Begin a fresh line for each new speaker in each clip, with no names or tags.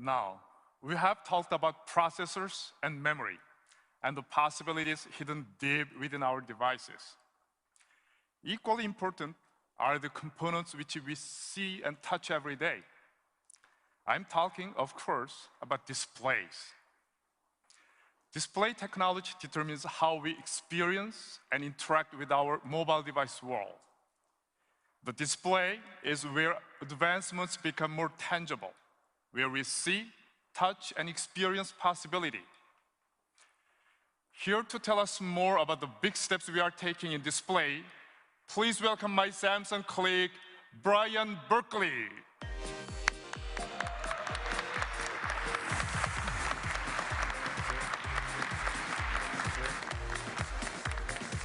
Now, we have talked about processors and memory and the possibilities hidden deep within our devices. Equally important are the components which we see and touch every day. I'm talking, of course, about displays. Display technology determines how we experience and interact with our mobile device world. The display is where advancements become more tangible, where we see, touch, and experience possibility. Here to tell us more about the big steps we are taking in display, please welcome my Samsung colleague, Brian Berkeley.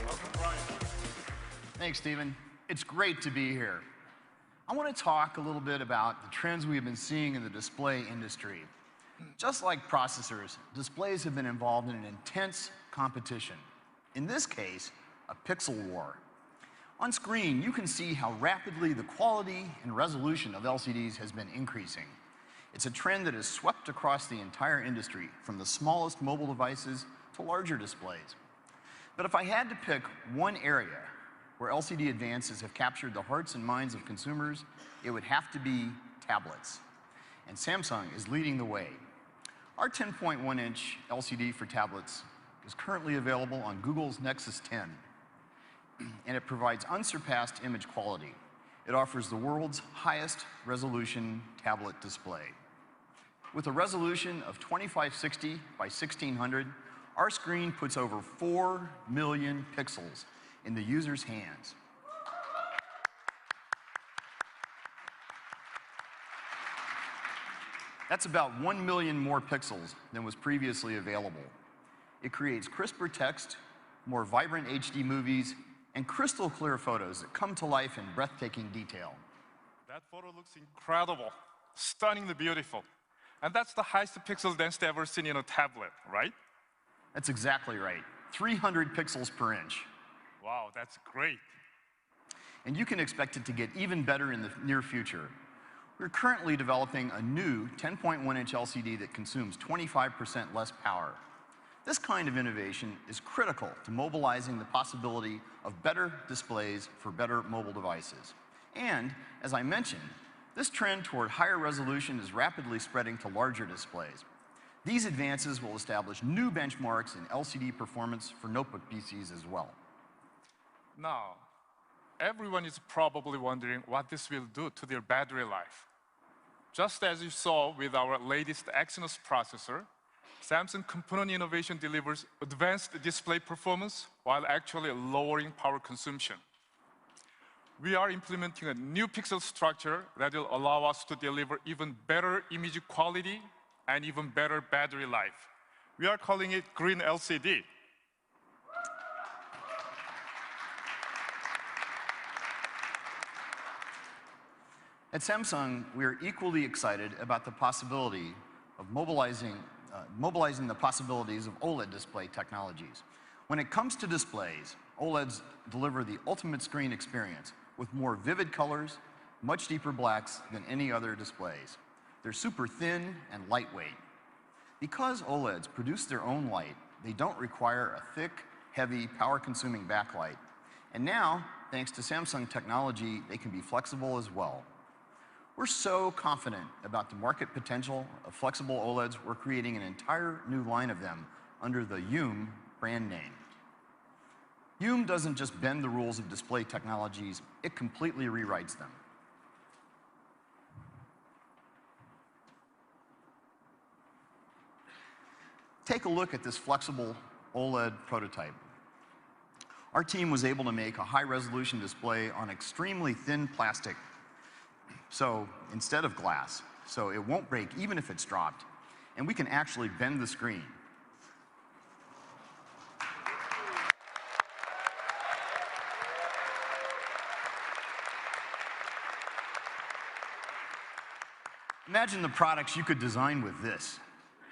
Welcome, Brian.
Thanks, Stephen. It's great to be here. I want to talk a little bit about the trends we've been seeing in the display industry. Just like processors, displays have been involved in an intense competition. In this case, a pixel war. On screen, you can see how rapidly the quality and resolution of LCDs has been increasing. It's a trend that has swept across the entire industry, from the smallest mobile devices to larger displays. But if I had to pick one area where LCD advances have captured the hearts and minds of consumers, it would have to be tablets. And Samsung is leading the way. Our 10.1-inch LCD for tablets is currently available on Google's Nexus 10, and it provides unsurpassed image quality. It offers the world's highest resolution tablet display. With a resolution of 2560 by 1600, our screen puts over 4 million pixels in the user's hands. That's about 1 million more pixels than was previously available. It creates crisper text, more vibrant HD movies, and crystal clear photos that come to life in breathtaking detail.
That photo looks incredible, stunningly beautiful. And that's the highest pixel density ever seen in a tablet, right?
That's exactly right. 300 pixels per inch.
Wow, that's great.
And you can expect it to get even better in the near future. We're currently developing a new 10.1-inch LCD that consumes 25% less power. This kind of innovation is critical to mobilizing the possibility of better displays for better mobile devices. And, as I mentioned, this trend toward higher resolution is rapidly spreading to larger displays. These advances will establish new benchmarks in LCD performance for notebook PCs as well.
Now, everyone is probably wondering what this will do to their battery life. Just as you saw with our latest Exynos processor, Samsung component innovation delivers advanced display performance while actually lowering power consumption. We are implementing a new pixel structure that will allow us to deliver even better image quality and even better battery life. We are calling it Green LCD.
At Samsung, we are equally excited about the possibility of mobilizing the possibilities of OLED display technologies. When it comes to displays, OLEDs deliver the ultimate screen experience with more vivid colors, much deeper blacks than any other displays. They're super thin and lightweight. Because OLEDs produce their own light, they don't require a thick, heavy, power-consuming backlight. And now, thanks to Samsung technology, they can be flexible as well. We're so confident about the market potential of flexible OLEDs, we're creating an entire new line of them under the Youm brand name. Youm doesn't just bend the rules of display technologies, it completely rewrites them. Take a look at this flexible OLED prototype. Our team was able to make a high-resolution display on extremely thin plastic, so instead of glass, so it won't break even if it's dropped, and we can actually bend the screen. Imagine the products you could design with this.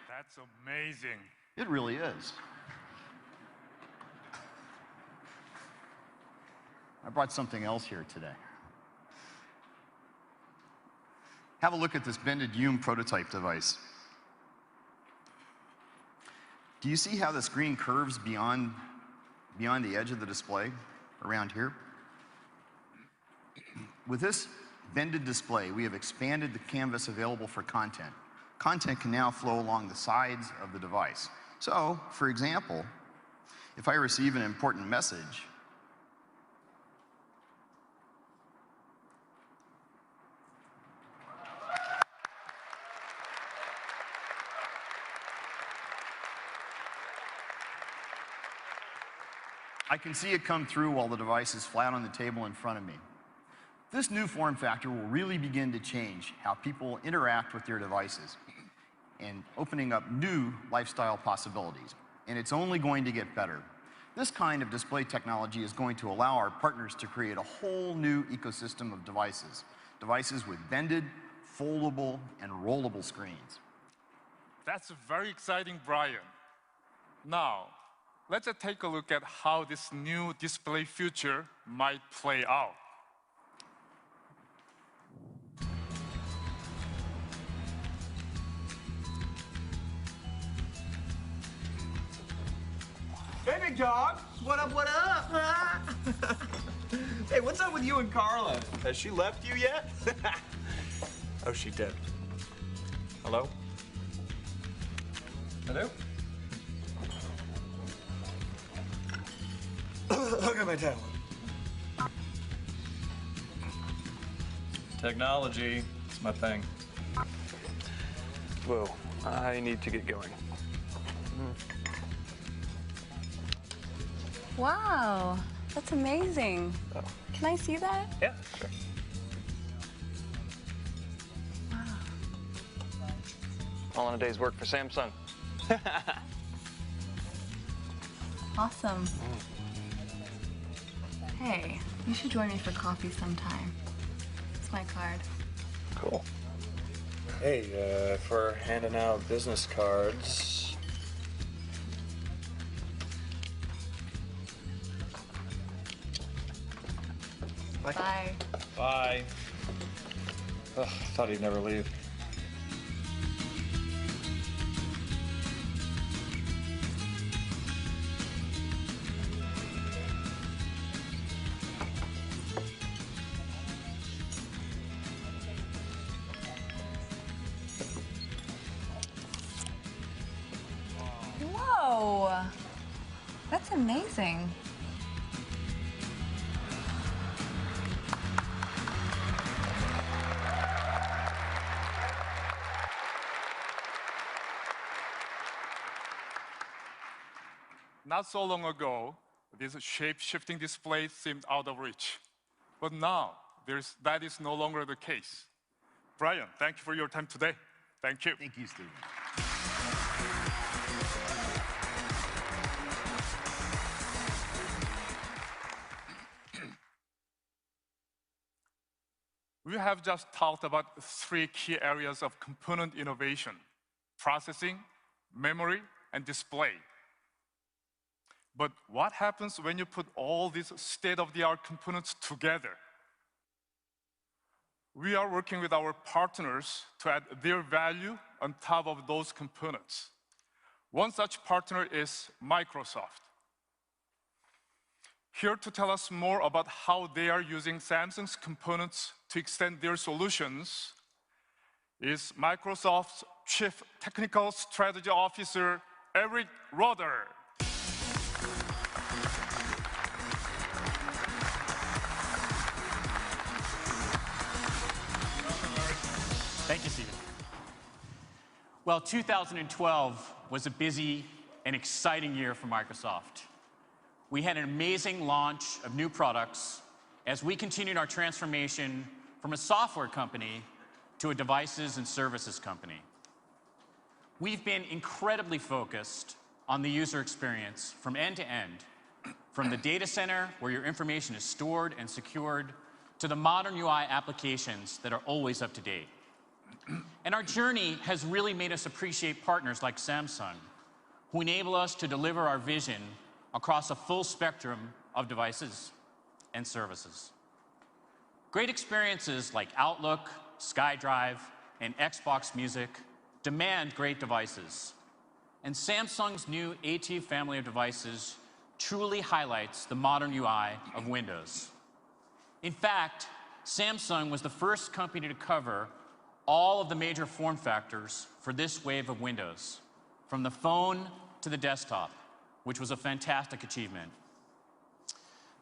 That's amazing.
It really is. I brought something else here today. Have a look at this bended Youm prototype device. Do you see how the screen curves beyond the edge of the display around here? With this bended display, we have expanded the canvas available for content. Content can now flow along the sides of the device. So, for example, if I receive an important message, I can see it come through while the device is flat on the table in front of me. This new form factor will really begin to change how people interact with their devices and opening up new lifestyle possibilities. And it's only going to get better. This kind of display technology is going to allow our partners to create a whole new ecosystem of devices. Devices with bended, foldable, and rollable screens.
That's very exciting, Brian. Now, let's take a look at how this new display future might play out.
Hey, big dog. What up, what up? Huh? Hey, what's up with you and Carla? Has she left you yet? Oh, she did. Hello? Hello? Look at my tablet. Technology, it's my thing.
Whoa, I need to get going.
Wow, that's amazing.
Oh.
Can I see that?
Yeah, sure. All in a day's work for Samsung.
Awesome. Hey, you should join me for coffee sometime. It's my card.
Cool.
Hey, for handing out business cards.
Bye.
Bye. Ugh, thought he'd never leave.
Whoa, that's amazing.
Not so long ago, this shape-shifting display seemed out of reach. But now, that is no longer the case. Brian, thank you for your time today. Thank you.
Thank you, Stephen.
We have just talked about 3 key areas of component innovation: processing, memory, and display. But what happens when you put all these state-of-the-art components together? We are working with our partners to add their value on top of those components. One such partner is Microsoft. Here to tell us more about how they are using Samsung's components to extend their solutions is Microsoft's Chief Technical Strategy Officer, Eric Roeder.
Thank you, Stephen. Well, 2012 was a busy and exciting year for Microsoft. We had an amazing launch of new products as we continued our transformation from a software company to a devices and services company. We've been incredibly focused on the user experience from end to end, from the data center where your information is stored and secured, to the modern UI applications that are always up to date. And our journey has really made us appreciate partners like Samsung, who enable us to deliver our vision across a full spectrum of devices and services. Great experiences like Outlook, SkyDrive, and Xbox Music demand great devices. and Samsung's new AT family of devices truly highlights the modern UI of Windows. In fact, Samsung was the first company to cover all of the major form factors for this wave of Windows, from the phone to the desktop, which was a fantastic achievement.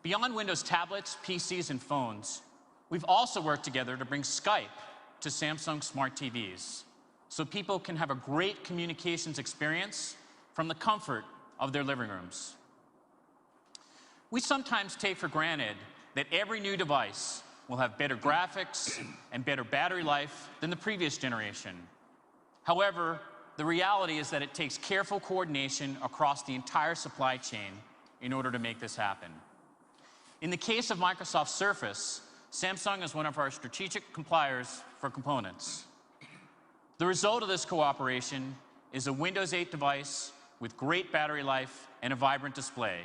Beyond Windows tablets, PCs, and phones, we've also worked together to bring Skype to Samsung Smart TVs, so people can have a great communications experience from the comfort of their living rooms. We sometimes take for granted that every new device will have better graphics and better battery life than the previous generation. However, the reality is that it takes careful coordination across the entire supply chain in order to make this happen. In the case of Microsoft Surface, Samsung is one of our strategic suppliers for components. The result of this cooperation is a Windows 8 device with great battery life and a vibrant display,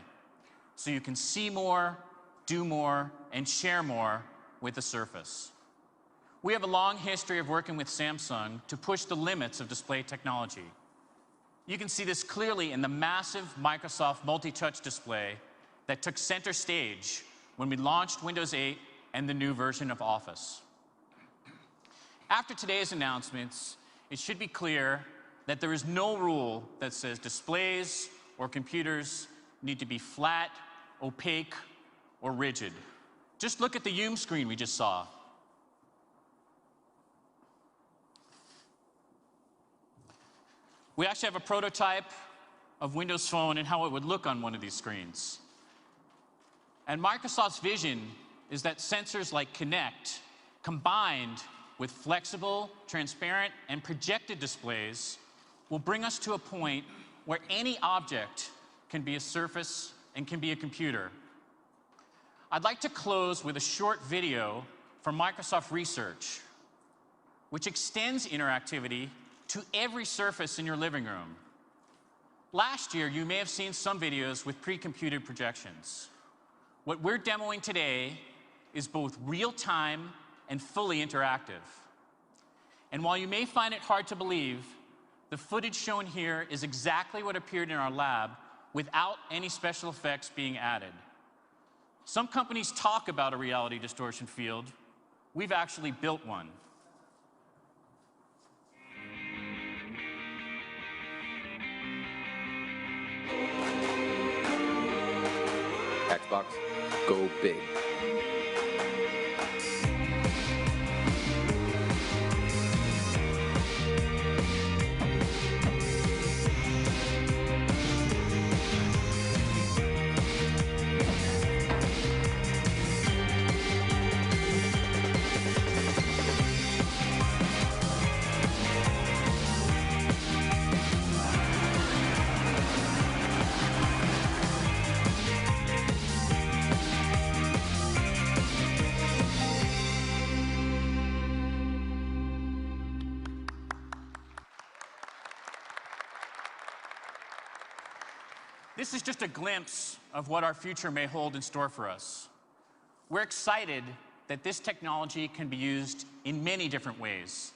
so you can see more, do more, and share more with the Surface. We have a long history of working with Samsung to push the limits of display technology. You can see this clearly in the massive Microsoft multi-touch display that took center stage when we launched Windows 8 and the new version of Office. After today's announcements, it should be clear that there is no rule that says displays or computers need to be flat, opaque, or rigid. Just look at the Zoom screen we just saw. We actually have a prototype of Windows Phone and how it would look on one of these screens. And Microsoft's vision is that sensors like Kinect, combined with flexible, transparent, and projected displays, will bring us to a point where any object can be a surface and can be a computer. I'd like to close with a short video from Microsoft Research, which extends interactivity to every surface in your living room. Last year, you may have seen some videos with pre-computed projections. What we're demoing today is both real-time and fully interactive. And while you may find it hard to believe, the footage shown here is exactly what appeared in our lab without any special effects being added. Some companies talk about a reality distortion field. We've actually built one.
Xbox, go big.
This is just a glimpse of what our future may hold in store for us. We're excited that this technology can be used in many different ways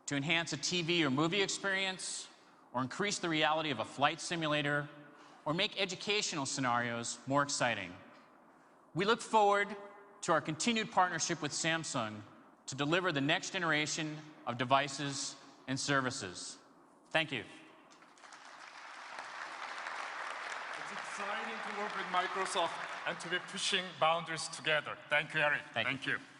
to enhance a TV or movie experience, or increase the reality of a flight simulator, or make educational scenarios more exciting. We look forward to our continued partnership with Samsung to deliver the next generation of devices and services. Thank you.
It's exciting to work with Microsoft and to be pushing boundaries together. Thank you, Eric.
Thank you.
Thank you.